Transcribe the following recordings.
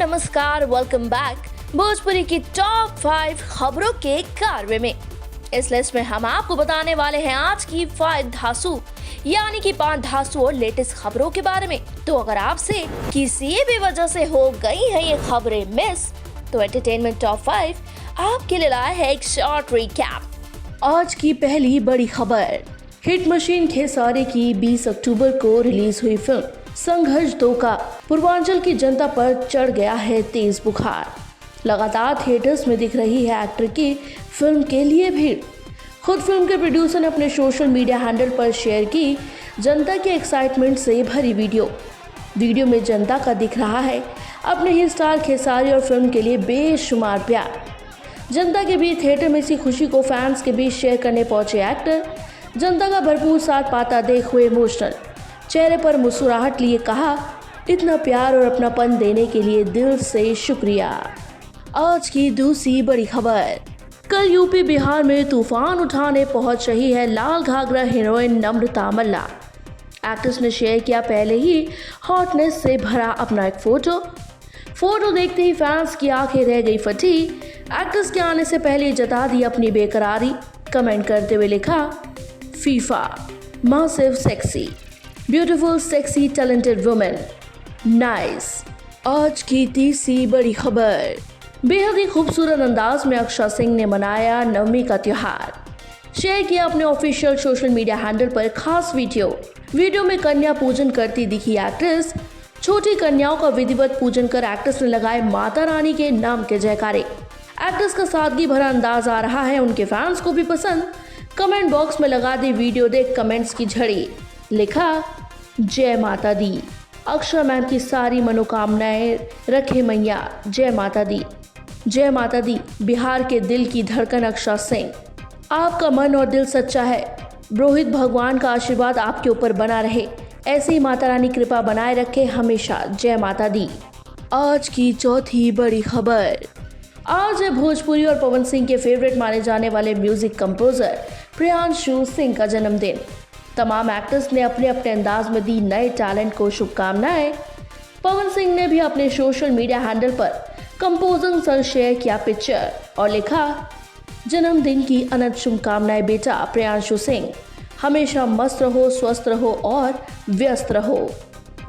नमस्कार, welcome back Bhojpuri की top 5 खबरों के कारवे में। इस लिस्ट में हम आपको बताने वाले हैं आज की 5 धांसू यानी कि 5 धांसू और लेटेस्ट खबरों के बारे में। तो अगर आपसे किसी भी वजह से हो गई है ये खबरें मिस, तो एंटरटेनमेंट टॉप 5 आपके लिए लाया है एक शॉर्ट रिकैप। आज की पहली बड़ी खबर, हिट मशीन खेसारी की 20 अक्टूबर को रिलीज हुई फिल्म संघर्ष 2 का पूर्वांचल की जनता पर चढ़ गया है तेज बुखार। लगातार थिएटर्स में दिख रही है एक्टर की फिल्म के लिए भीड़। खुद फिल्म के प्रोड्यूसर ने अपने सोशल मीडिया हैंडल पर शेयर की जनता के एक्साइटमेंट से भरी वीडियो में जनता का दिख रहा है अपने ही स्टार खेसारी और फिल्म के लिए बेशुमार प्यार। जनता के बीच थिएटर में इसी खुशी को फैंस के बीच शेयर करने पहुंचे एक्टर जनता का भरपूर साथ पाता देख हुए इमोशनल, चेहरे पर मुस्कुराहट लिए कहा, इतना प्यार और अपनापन देने के लिए दिल से शुक्रिया। आज की दूसरी बड़ी खबर, कल यूपी बिहार में तूफान उठाने पहुंच रही है लाल घाघरा हीरोइन नम्रता मल्ला। एक्ट्रेस ने शेयर किया पहले ही हॉटनेस से भरा अपना एक फोटो देखते ही फैंस की आंखें रह गई फटी। एक्ट्रेस के आने से पहले जता दी अपनी बेकरारी, कमेंट करते हुए लिखा, FIFA massive sexy beautiful sexy talented women nice. आज की तीसरी बड़ी खबर, बेहद ही खूबसूरत अंदाज में अक्षरा सिंह ने मनाया नवमी का त्योहार। शेयर किया अपने ऑफिशियल सोशल मीडिया हैंडल पर खास वीडियो में कन्या पूजन करती दिखी एक्ट्रेस। छोटी कन्याओं का विधिवत पूजन कर एक्ट्रेस ने लगाए माता रानी के नाम के जयकारे। एक्ट्रेस का सादगी भरा अंदाज आ रहा है उनके फैंस को भी पसंद। कमेंट बॉक्स में लगा दी वीडियो देख कमेंट्स की झड़ी, लिखा, जय माता दी, अक्षरा मैम की सारी मनोकामनाएं रखे मैया, जय माता दी, जय माता दी। बिहार के दिल की धड़कन अक्षरा सिंह, आपका मन और दिल सच्चा है। रोहित भगवान का आशीर्वाद आपके ऊपर बना रहे, ऐसी माता रानी कृपा बनाए रखे हमेशा, जय माता दी। आज की चौथी बड़ी खबर, आज है भोजपुरी और पवन सिंह के फेवरेट माने जाने वाले म्यूजिक कंपोजर प्रियांशु सिंह का जन्मदिन। तमाम एक्टर्स ने अपने अपने अंदाज में दी नए टैलेंट को शुभकामनाएं। पवन सिंह ने भी अपने सोशल मीडिया हैंडल पर कंपोजिंग संग शेयर किया पिक्चर और लिखा, जन्मदिन की अनंत शुभकामनाएं बेटा प्रियांशु सिंह, हमेशा मस्त रहो, स्वस्थ रहो और व्यस्त रहो।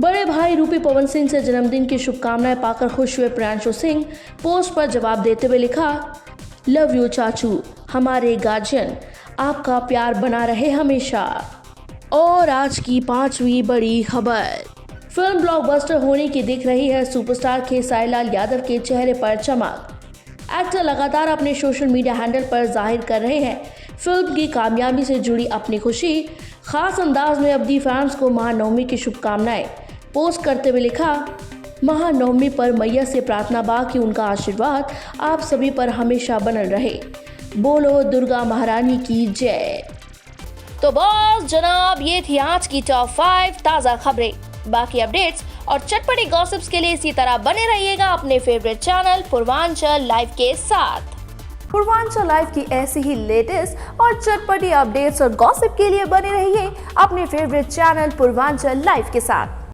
बड़े भाई रूपी पवन सिंह से जन्मदिन की शुभकामनाएं पाकर खुश हुए प्रियांशु सिंह पोस्ट पर जवाब देते हुए लिखा, लव यू चाचू, हमारे गार्जियन, आपका प्यार बना रहे हमेशा। और आज की पांचवी बड़ी खबर, फिल्म ब्लॉकबस्टर होने की दिख रही है सुपरस्टार खेसारी लाल यादव के चेहरे पर चमक। एक्टर लगातार अपने सोशल मीडिया हैंडल पर जाहिर कर रहे हैं फिल्म की कामयाबी से जुड़ी अपनी खुशी। खास अंदाज में अब दी फैंस को महानवमी की शुभकामनाएं पोस्ट करते हुए लिखा, महानवमी पर मैया से प्रार्थना बा कि उनका आशीर्वाद आप सभी पर हमेशा बनल रहे, बोलो दुर्गा महारानी की जय। तो बॉस जनाब, ये थी आज की टॉप 5 ताज़ा खबरें। बाकी अपडेट्स और चटपटी गॉसिप्स के लिए इसी तरह बने रहिएगा अपने फेवरेट चैनल पूर्वांचल लाइव के साथ। पूर्वांचल लाइव की ऐसी ही लेटेस्ट और चटपटी अपडेट्स और गॉसिप के लिए बने रहिए अपने फेवरेट चैनल पूर्वांचल लाइव के साथ।